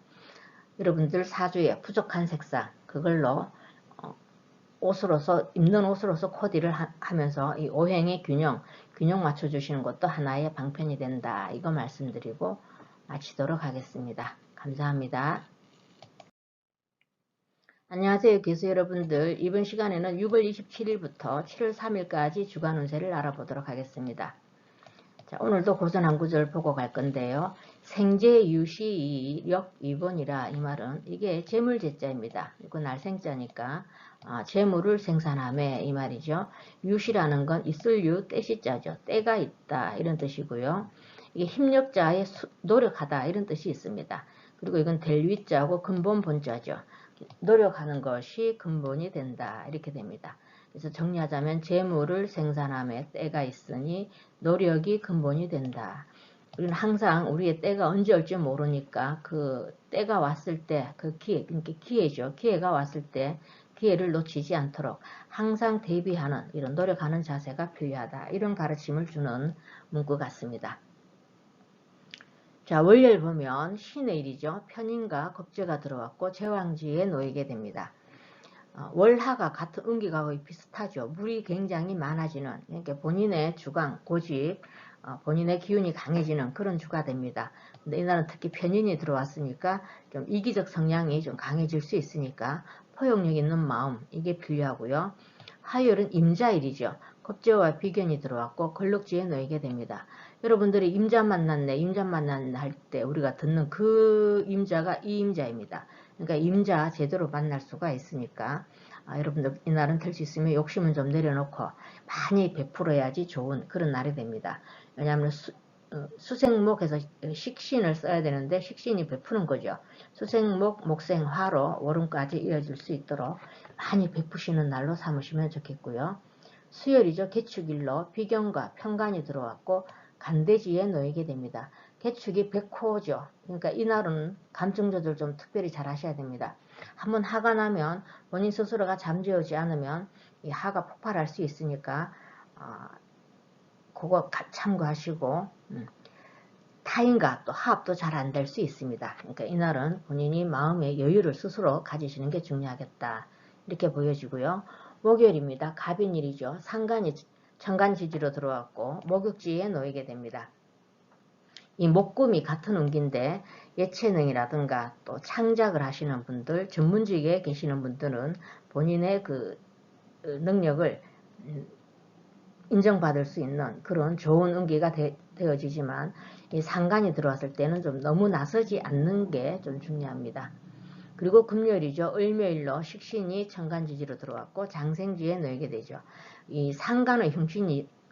여러분들 사주에 부족한 색상 그걸로 옷으로서 입는 옷으로서 코디를 하면서 이 오행의 균형 맞춰주시는 것도 하나의 방편이 된다, 이거 말씀드리고 마치도록 하겠습니다. 감사합니다. 안녕하세요, 교수 여러분들. 이번 시간에는 6월 27일부터 7월 3일까지 주간 운세를 알아보도록 하겠습니다. 자, 오늘도 고전 한 구절 보고 갈 건데요. 생재유시역 2번이라, 이 말은 이게 재물제자입니다. 이거 날생자니까 재물을 생산함에, 이 말이죠. 유시라는 건 있을 유, 때시자죠. 때가 있다, 이런 뜻이고요. 이게 힘력자의 노력하다, 이런 뜻이 있습니다. 그리고 이건 될 위자고 근본 본자죠. 노력하는 것이 근본이 된다, 이렇게 됩니다. 그래서 정리하자면 재물을 생산함에 때가 있으니 노력이 근본이 된다. 우리는 항상 우리의 때가 언제 올지 모르니까 그 때가 왔을 때 그 기회, 그러니까 기회죠. 기회가 왔을 때 기회를 놓치지 않도록 항상 대비하는, 이런 노력하는 자세가 필요하다, 이런 가르침을 주는 문구 같습니다. 자, 월요일 보면 신의 일이죠. 편인과 겁재가 들어왔고 제왕지에 놓이게 됩니다. 월하가 같은 운기가 거의 비슷하죠. 물이 굉장히 많아지는, 그러니까 본인의 주강, 고집, 본인의 기운이 강해지는 그런 주가 됩니다. 근데 이날은 특히 편인이 들어왔으니까 좀 이기적 성향이 좀 강해질 수 있으니까 포용력 있는 마음, 이게 필요하고요. 화요일은 임자일이죠. 겁재와 비견이 들어왔고 걸럭지에 놓이게 됩니다. 여러분들이 임자 만났네, 임자 만났네 할 때 우리가 듣는 그 임자가 이 임자입니다. 그러니까 임자 제대로 만날 수가 있으니까 여러분들 이날은 될 수 있으면 욕심은 좀 내려놓고 많이 베풀어야지 좋은 그런 날이 됩니다. 왜냐하면 수생목에서 식신을 써야 되는데 식신이 베푸는 거죠. 수생목, 목생화로 월음까지 이어질 수 있도록 많이 베푸시는 날로 삼으시면 좋겠고요. 수요일이죠. 개축일로 비견과 편관이 들어왔고 간대지에 놓이게 됩니다. 개축이 백호죠. 그러니까 이날은 감정 조절 좀 특별히 잘 하셔야 됩니다. 한번 화가 나면 본인 스스로가 잠재우지 않으면 이 화가 폭발할 수 있으니까 그거 참고하시고 타인과 또 화합도 잘 안 될 수 있습니다. 그러니까 이날은 본인이 마음의 여유를 스스로 가지시는 게 중요하겠다, 이렇게 보여지고요. 목요일입니다. 갑인일이죠. 상간이 천간지지로 들어왔고 목욕지에 놓이게 됩니다. 이 목금이 같은 운기인데 예체능이라든가 또 창작을 하시는 분들, 전문직에 계시는 분들은 본인의 그 능력을 인정받을 수 있는 그런 좋은 운기가 되어지지만 이 상간이 들어왔을 때는 좀 너무 나서지 않는 게 좀 중요합니다. 그리고 금요일이죠. 을묘일로 식신이 천간지지로 들어왔고 장생지에 놓이게 되죠. 이 상간의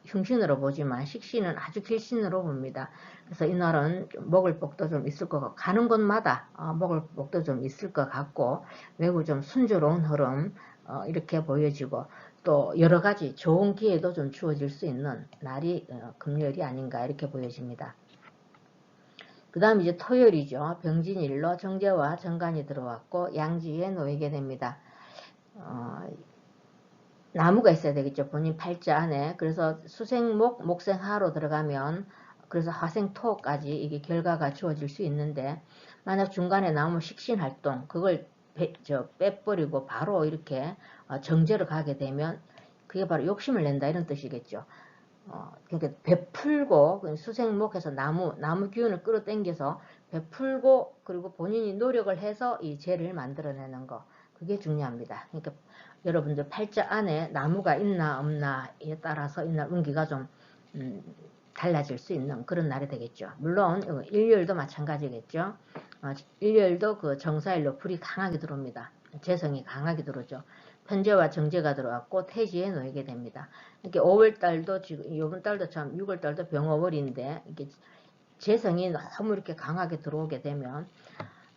흉신으로 보지만 식신은 아주 길신으로 봅니다. 그래서 이날은 먹을 복도 좀 있을 것 같고, 가는 곳마다 먹을 복도 좀 있을 것 같고, 매우 좀 순조로운 흐름 이렇게 보여지고, 또 여러가지 좋은 기회도 좀 주어질 수 있는 날이 금요일이 아닌가, 이렇게 보여집니다. 그 다음 이제 토요일이죠. 병진일로 정제와 정관이 들어왔고 양지에 놓이게 됩니다. 나무가 있어야 되겠죠. 본인 팔자 안에. 그래서 수생목, 목생화로 들어가면 그래서 화생토까지 이게 결과가 주어질 수 있는데, 만약 중간에 나무 식신활동, 그걸 빼버리고 바로 이렇게 정제로 가게 되면 그게 바로 욕심을 낸다 이런 뜻이겠죠. 그러니까 베풀고 수생목해서 나무 기운을 끌어당겨서 베풀고 그리고 본인이 노력을 해서 이 재를 만들어내는 거 그게 중요합니다. 그러니까 여러분들 팔자 안에 나무가 있나 없나에 따라서 이날 운기가 좀 달라질 수 있는 그런 날이 되겠죠. 물론 일요일도 마찬가지겠죠. 일요일도 그 정사일로 불이 강하게 들어옵니다. 재성이 강하게 들어오죠. 편제와 정제가 들어왔고 태지에 놓이게 됩니다. 이렇게 5월달도 지금 이번 달도 참 6월달도 병어월인데 이게 재성이 너무 이렇게 강하게 들어오게 되면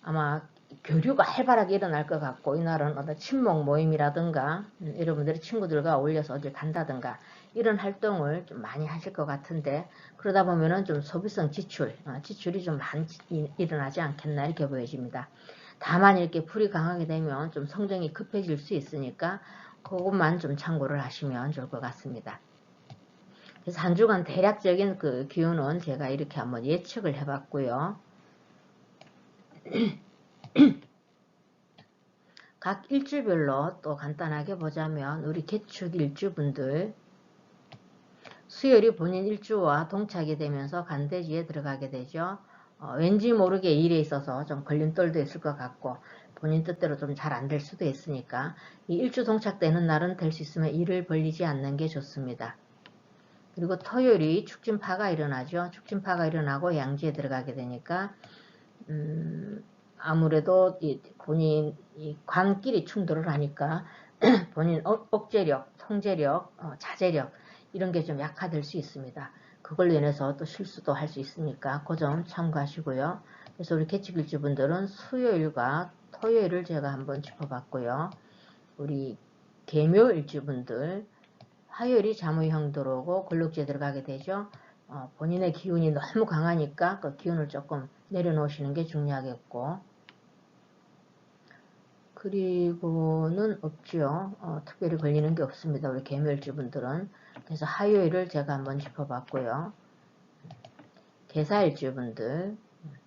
아마 교류가 활발하게 일어날 것 같고 이날은 어떤 친목 모임이라든가 여러분들이 친구들과 어울려서 어딜 간다든가 이런 활동을 좀 많이 하실 것 같은데 그러다 보면은 좀 소비성 지출이 좀 많이 일어나지 않겠나 이렇게 보여집니다. 다만 이렇게 불이 강하게 되면 좀 성정이 급해질 수 있으니까 그것만 좀 참고를 하시면 좋을 것 같습니다. 그래서 한 주간 대략적인 그 기운은 제가 이렇게 한번 예측을 해봤고요. 각 일주별로 또 간단하게 보자면 우리 개축 일주분들 수요일이 본인 일주와 동착이 되면서 간대지에 들어가게 되죠. 왠지 모르게 일에 있어서 좀 걸림돌도 있을 것 같고 본인 뜻대로 좀 잘 안 될 수도 있으니까 이 일주 동착되는 날은 될 수 있으면 일을 벌리지 않는 게 좋습니다. 그리고 토요일이 축진파가 일어나죠. 축진파가 일어나고 양지에 들어가게 되니까 아무래도 본인 관끼리 충돌을 하니까 본인 억제력, 통제력, 자제력 이런 게 좀 약화될 수 있습니다. 그걸로 인해서 또 실수도 할 수 있으니까 그 점 참고하시고요. 그래서 우리 개축일주분들은 수요일과 토요일을 제가 한번 짚어봤고요. 우리 개묘일주분들 화요일이 자무형 들어오고 근록지에 들어가게 되죠. 본인의 기운이 너무 강하니까 그 기운을 조금 내려놓으시는 게 중요하겠고 그리고는 없죠. 특별히 걸리는 게 없습니다. 우리 개묘일주분들은. 그래서 화요일을 제가 한번 짚어봤고요.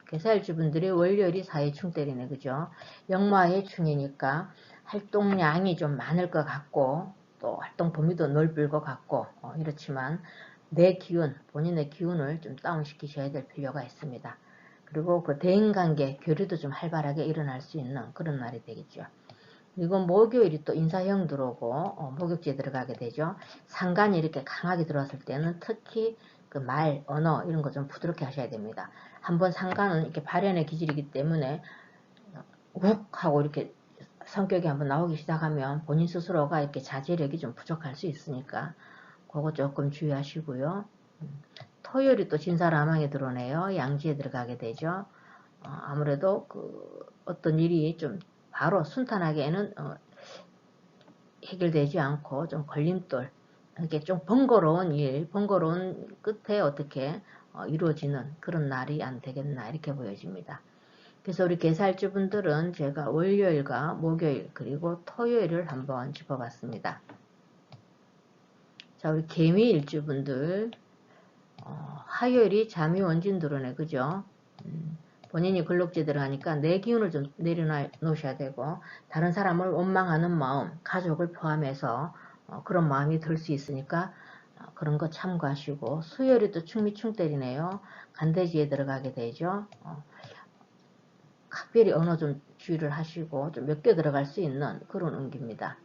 개사일주분들이 월요일이 사회충 때리네. 그죠? 역마의 충이니까 활동량이 좀 많을 것 같고 또 활동 범위도 넓을 것 같고 이렇지만 내 기운, 본인의 기운을 좀 다운시키셔야 될 필요가 있습니다. 그리고 그 대인관계, 교류도 좀 활발하게 일어날 수 있는 그런 날이 되겠죠. 그리고 목요일이 또 인사형 들어오고 목욕지에 들어가게 되죠. 상관이 이렇게 강하게 들어왔을 때는 특히 그 말, 언어 이런 거 좀 부드럽게 하셔야 됩니다. 한번 상관은 이렇게 발현의 기질이기 때문에 욱 하고 이렇게 성격이 한번 나오기 시작하면 본인 스스로가 이렇게 자제력이 좀 부족할 수 있으니까 그거 조금 주의하시고요. 토요일이 또 진사라망에 들어오네요. 양지에 들어가게 되죠. 아무래도 그 어떤 일이 좀 바로 순탄하게는 해결되지 않고 좀 걸림돌, 이렇게 좀 번거로운 끝에 어떻게 이루어지는 그런 날이 안 되겠나 이렇게 보여집니다. 그래서 우리 개살주분들은 제가 월요일과 목요일 그리고 토요일을 한번 짚어봤습니다. 자, 우리 개미일주분들 화요일이 잠이원진 들어오네. 그죠? 본인이 근록지에 들어가니까 내 기운을 좀 내려놓으셔야 되고 다른 사람을 원망하는 마음, 가족을 포함해서 그런 마음이 들 수 있으니까 그런 거 참고하시고 수요일이 또 충미충 때리네요. 간대지에 들어가게 되죠. 각별히 언어 좀 주의를 하시고 좀 몇 개 들어갈 수 있는 그런 운기입니다.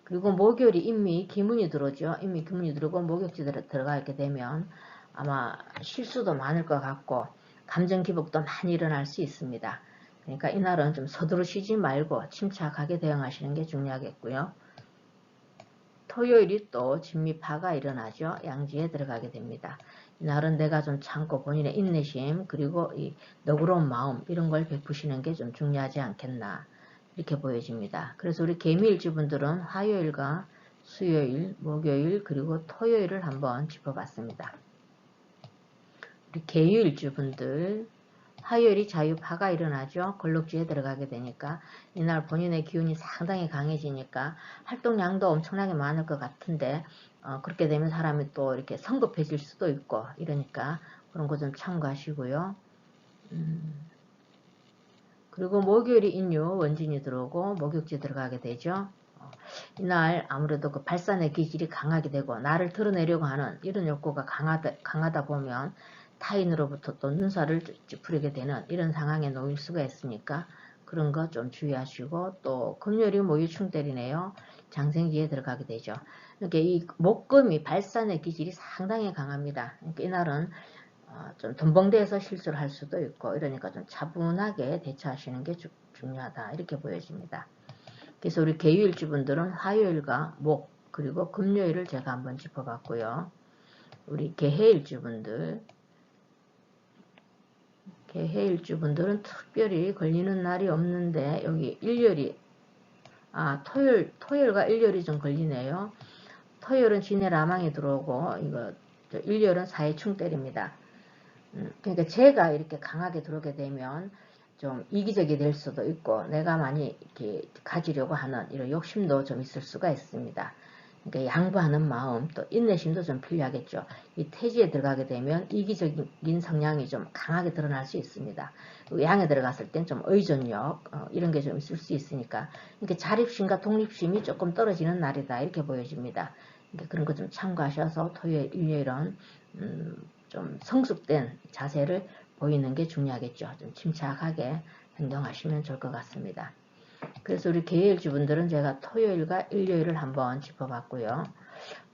그리고 목요일이 인미 기문이 들어오죠. 인미 기문이 들어오고 목욕지에 들어가게 되면 아마 실수도 많을 것 같고 감정 기복도 많이 일어날 수 있습니다. 그러니까 이날은 좀 서두르시지 말고 침착하게 대응하시는 게 중요하겠고요. 토요일이 또 진미파가 일어나죠. 양지에 들어가게 됩니다. 이날은 내가 좀 참고 본인의 인내심 그리고 이 너그러운 마음 이런 걸 베푸시는 게 좀 중요하지 않겠나 이렇게 보여집니다. 그래서 우리 개미일주분들은 화요일과 수요일, 목요일 그리고 토요일을 한번 짚어봤습니다. 우리 개유일주분들 화요일이 자유파가 일어나죠. 걸록지에 들어가게 되니까 이날 본인의 기운이 상당히 강해지니까 활동량도 엄청나게 많을 것 같은데 그렇게 되면 사람이 또 이렇게 성급해질 수도 있고 이러니까 그런 거 좀 참고하시고요. 그리고 목요일이 인유 원진이 들어오고 목욕지 들어가게 되죠. 이날 아무래도 그 발산의 기질이 강하게 되고 나를 드러내려고 하는 이런 욕구가 강하다 보면 타인으로부터 또 눈살을 찌푸리게 되는 이런 상황에 놓일 수가 있으니까 그런 거 좀 주의하시고, 또 금요일이 모유충 때리네요. 장생지에 들어가게 되죠. 이렇게 이 목금이 발산의 기질이 상당히 강합니다. 그러니까 이날은 좀 돈벙대에서 실수를 할 수도 있고 이러니까 좀 차분하게 대처하시는 게 중요하다, 이렇게 보여집니다. 그래서 우리 개유일주분들은 화요일과 목 그리고 금요일을 제가 한번 짚어봤고요. 우리 개해일주분들은 특별히 걸리는 날이 없는데 여기 일요일이 토요일과 일요일이 좀 걸리네요. 토요일은 진해 라망이 들어오고 이거 일요일은 사해충 때립니다. 그러니까 제가 이렇게 강하게 들어오게 되면 좀 이기적이 될 수도 있고 내가 많이 이렇게 가지려고 하는 이런 욕심도 좀 있을 수가 있습니다. 그러니까 양보하는 마음, 또 인내심도 좀 필요하겠죠. 이 태지에 들어가게 되면 이기적인 성향이 좀 강하게 드러날 수 있습니다. 양에 들어갔을 땐 좀 의존력 이런 게 좀 있을 수 있으니까 이렇게 자립심과 독립심이 조금 떨어지는 날이다, 이렇게 보여집니다. 그러니까 그런 거 좀 참고하셔서 토요일, 일요일은 좀 성숙된 자세를 보이는 게 중요하겠죠. 좀 침착하게 행동하시면 좋을 것 같습니다. 그래서 우리 개일주분들은 제가 토요일과 일요일을 한번 짚어봤고요.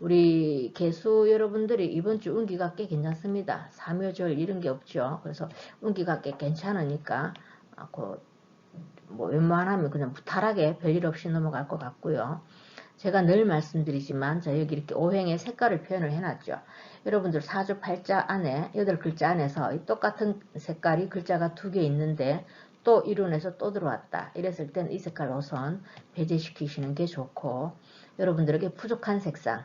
우리 개수 여러분들이 이번 주 운기가 꽤 괜찮습니다. 삼요절 이런 게 없죠. 그래서 운기가 꽤 괜찮으니까 뭐 웬만하면 그냥 무탈하게 별일 없이 넘어갈 것 같고요. 제가 늘 말씀드리지만 자 여기 이렇게 오행의 색깔을 표현을 해놨죠. 여러분들 사주 팔자 안에 8글자 안에서 똑같은 색깔이 글자가 2개 있는데 또 이론에서 또 들어왔다, 이랬을 땐 이 색깔 우선 배제시키시는 게 좋고, 여러분들에게 부족한 색상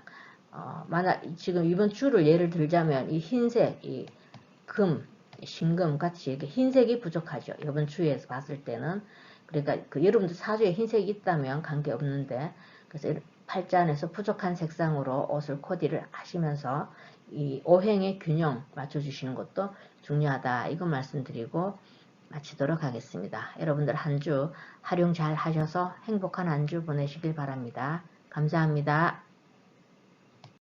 만약 지금 이번 주를 예를 들자면 이 흰색, 이 금, 신금 같이 이렇게 흰색이 부족하죠. 이번 주에서 봤을 때는. 그러니까 그 여러분들 사주에 흰색이 있다면 관계없는데, 그래서 팔자 안에서 부족한 색상으로 옷을 코디를 하시면서 이 오행의 균형 맞춰주시는 것도 중요하다, 이거 말씀드리고 마치도록 하겠습니다. 여러분들 한 주 활용 잘 하셔서 행복한 한 주 보내시길 바랍니다. 감사합니다.